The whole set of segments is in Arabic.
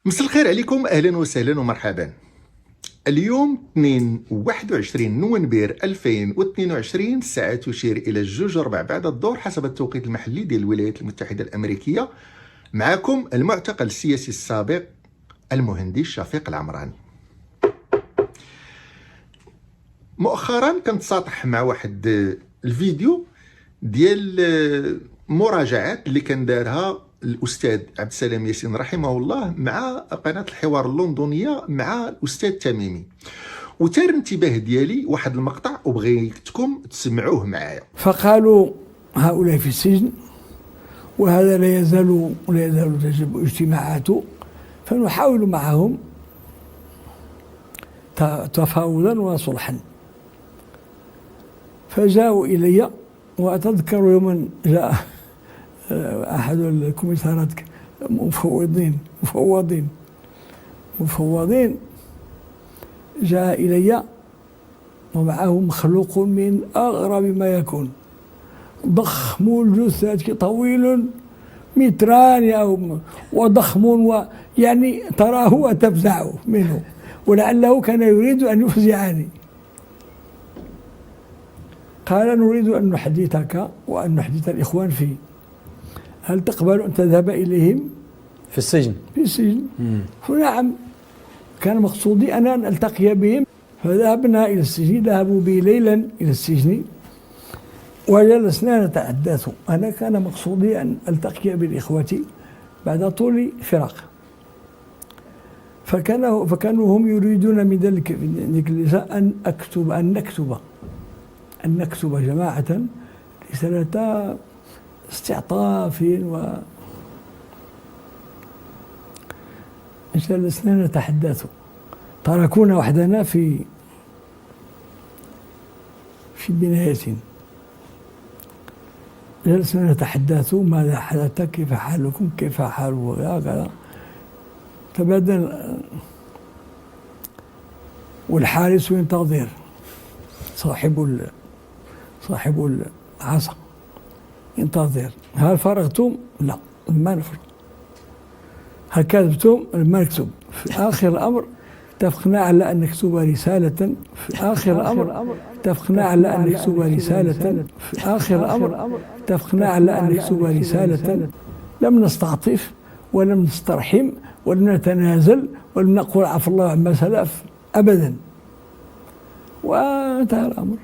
مساء الخير عليكم، اهلا وسهلا ومرحبا. اليوم 21 نوفمبر 2022، الساعه تشير الى 2:04 بعد الظهر حسب التوقيت المحلي ديال الولايات المتحده الامريكيه. معكم المعتقل السياسي السابق المهندس شفيق العمراني. مؤخرا كنت ساطح مع واحد الفيديو ديال مراجعات اللي كان دارها الاستاذ عبد السلام ياسين رحمه الله مع قناه الحوار اللندنيه مع الاستاذ تميمي، وتار الانتباه ديالي واحد المقطع وبغيتكم تسمعوه معايا. فقالوا هؤلاء في السجن وهذا لا يزال تجب اجتماعاته، فنحاول معهم تفاوضا وصلحا. فجاءوا إلي، وأتذكر يوما جاء أحد الكوميسارات مفوضين جاء إلي ومعه مخلوق من أغرب ما يكون، ضخم الجثة، طويل متران وضخم، ويعني تراه وتفزع منه، ولعله كان يريد أن يفزعني. قال: نريد أن نحدثك وأن نحدث الإخوان فيه، هل تقبل أن تذهب إليهم في السجن؟ فنعم، كان مقصودي أنا أن ألتقي بهم. فذهبنا إلى السجن، ذهبوا بي ليلا إلى السجن وجلسنا نتحدث. أنا كان مقصودي أن ألتقي بالإخوة بعد طول فراق، فكانوا هم يريدون من ذلك اللسان أن نكتب جماعة رسالة استعطاف جلسنا نتحدث. تركونا وحدنا في بناية، جلسنا نتحدث: ماذا حدث؟ كيف حالكم؟ كيف حال وهكذا. تبادل، والحارس ينتظر، صاحب العصا ينتظر: هل فرغتم؟ لا، ما نفرغ. هل كتبتم؟ ما نكتب. في آخر الأمر اتفقنا على أن نكتب رسالة. لم نستعطف ولم نسترحم ولم نتنازل ولم نقول عفى الله عما سلف أبدا، وانتهى الأمر.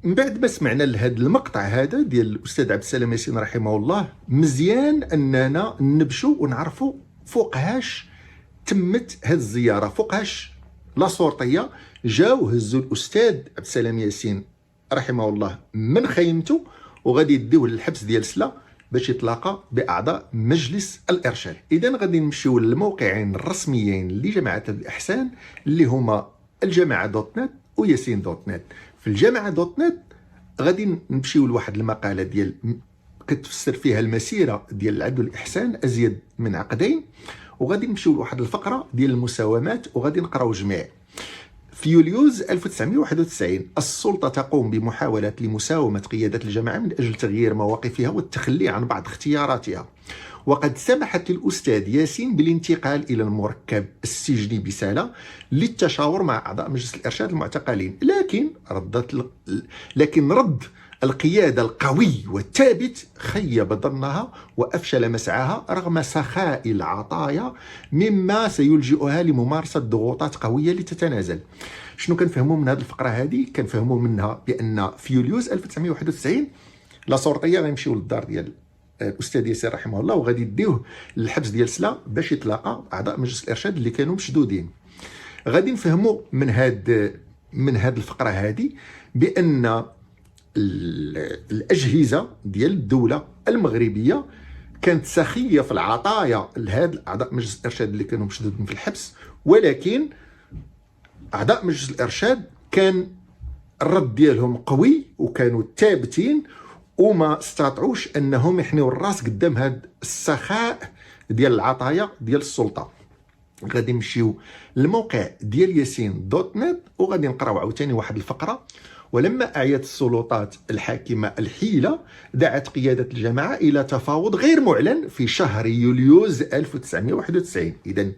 من بعد ما سمعنا لهذا المقطع هذا ديال الاستاذ عبد السلام ياسين رحمه الله، مزيان اننا نبشو ونعرفوا فوقهاش تمت هذه الزياره، فوقهاش لا سورطيه جاو هزوا الاستاذ عبد السلام ياسين رحمه الله من خيمته وغادي يديوه للحبس ديال سلا باش يتلاقى باعضاء مجلس الارشاد. اذا غادي نمشيو للموقعين الرسميين لجماعه الاحسان اللي هما الجماعه دوت نت وياسين دوت نت. في الجامعه دوت نت غادي نمشيو لواحد المقاله ديال كتفسر فيها المسيره ديال العدل والاحسان ازيد من عقدين، وغادي نمشيو لواحد الفقره ديال المساومات وغادي نقراو جميع. في يوليوز 1991 السلطه تقوم بمحاولات لمساومه قياده الجماعه من اجل تغيير مواقفها والتخلي عن بعض اختياراتها، وقد سمحت للأستاذ ياسين بالانتقال إلى المركب السجني بسالة للتشاور مع أعضاء مجلس الإرشاد المعتقلين، لكن رد القيادة القوي والثابت خيب ظنها وأفشل مسعاها رغم سخاء العطايا، مما سيلجئها لممارسة ضغوطات قوية لتتنازل. شنو كنفهموا من هذه الفقرة هذه؟ كنفهموا منها بأن في يوليوز 1991 لا سورطية غيمشيو للدار ديال الاستاذ ياسين رحمه الله وغادي يديوه للحبس ديال سلا باش يتلاقى اعضاء مجلس الارشاد اللي كانوا مشدودين. غادي نفهموا من هاد الفقره هذه بان الاجهزه ديال الدوله المغربيه كانت سخيه في العطايا لهاد اعضاء مجلس الارشاد اللي كانوا مشدودين في الحبس، ولكن اعضاء مجلس الارشاد كان الرد ديالهم قوي وكانوا ثابتين وما استطاعوش انهم يحنيوا الراس قدام هذا السخاء ديال العطايا ديال السلطه. غادي نمشيو للموقع ديال ياسين دوت نت وغادي نقراو عاوتاني واحد الفقره: ولما اعيت السلطات الحاكمه الحيله دعت قياده الجماعه الى تفاوض غير معلن في شهر يوليوز 1991. اذا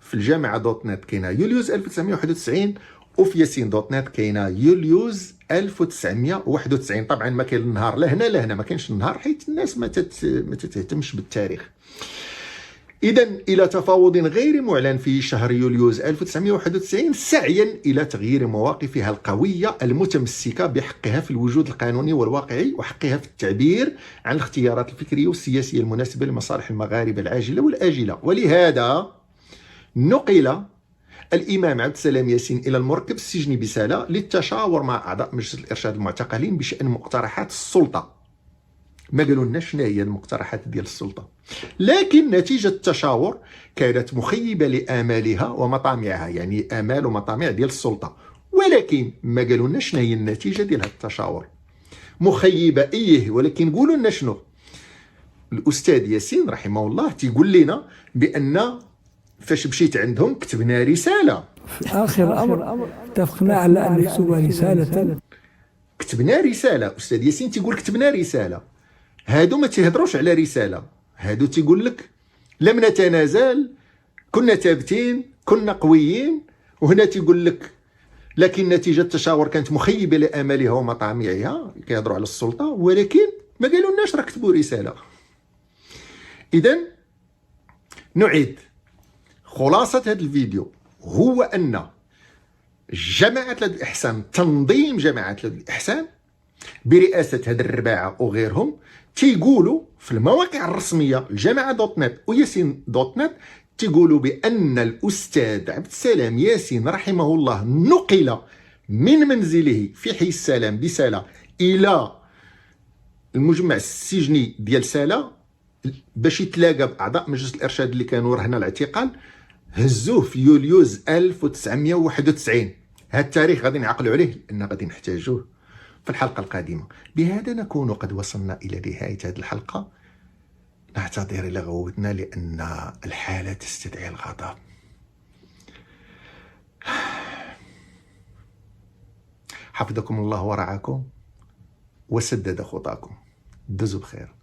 في الجامعة دوت نت كاينة يوليوز 1991، وفي ياسين دوت نت كاينة يوليوز 1991. طبعا ما كاين النهار لا هنا لا هنا، ما كاينش النهار حيت الناس ما تتهتمش بالتاريخ. إذا إلى تفاوض غير معلن في شهر يوليوز 1991 سعيا إلى تغيير مواقفها القوية المتمسكة بحقها في الوجود القانوني والواقعي، وحقها في التعبير عن الاختيارات الفكرية والسياسية المناسبة لمصالح المغاربة العاجلة والآجلة. ولهذا نقل الإمام عبد السلام ياسين إلى المركب السجني بسالة للتشاور مع أعضاء مجلس الإرشاد المعتقلين بشأن مقترحات السلطة. ما قالوا لنا شنو هي المقترحات ديال السلطة، لكن نتيجة التشاور كانت مخيبة لآمالها ومطامعها، يعني آمال ومطامع ديال السلطة. ولكن ما قالوا لنا شنو هي النتيجة ديال هذا التشاور. مخيبة إيه، ولكن قولوا لنا شنو. الأستاذ ياسين رحمه الله تيقول لنا بأن فاش مشيت عندهم كتبنا رسالة. في آخر الأمر اتفقنا على أن نكتب رسالة. كتبنا رسالة. أستاذ ياسين تيقول كتبنا رسالة. هادو ما تيهضروش على رسالة، هادو تيقول لك لم نتنازل، كنا ثابتين، كنا قويين. وهنا تيقول لك لكن نتيجة التشاور كانت مخيبة لآمالها ومطامعها، كيهضروا على السلطة، ولكن ما قالوا لناش راه كتبوا رسالة. إذا نعيد خلاصة هذا الفيديو، هو أن جماعة الإحسان، تنظيم جماعة الإحسان برئاسة هاد الرباعة وغيرهم، تيقولوا في المواقع الرسمية الجامعة دوت نت وياسين دوت نت، تيقولوا بأن الأستاذ عبد السلام ياسين رحمه الله نقل من منزله في حي السلام بسالة إلى المجمع السجني ديال سالة باش يتلاقى بأعضاء مجلس الإرشاد اللي كانوا رهنا الاعتقال. هزوه في يوليوز 1991. هذا التاريخ غادي نعقلوا عليه لأن غادي نحتاجوه في الحلقة القادمة. بهذا نكون قد وصلنا إلى نهاية هذه الحلقة. نعتذر إلى غوتنا لأن الحالة تستدعي الغضب. حفظكم الله ورعاكم وسدد خطاكم. دوزوا بخير.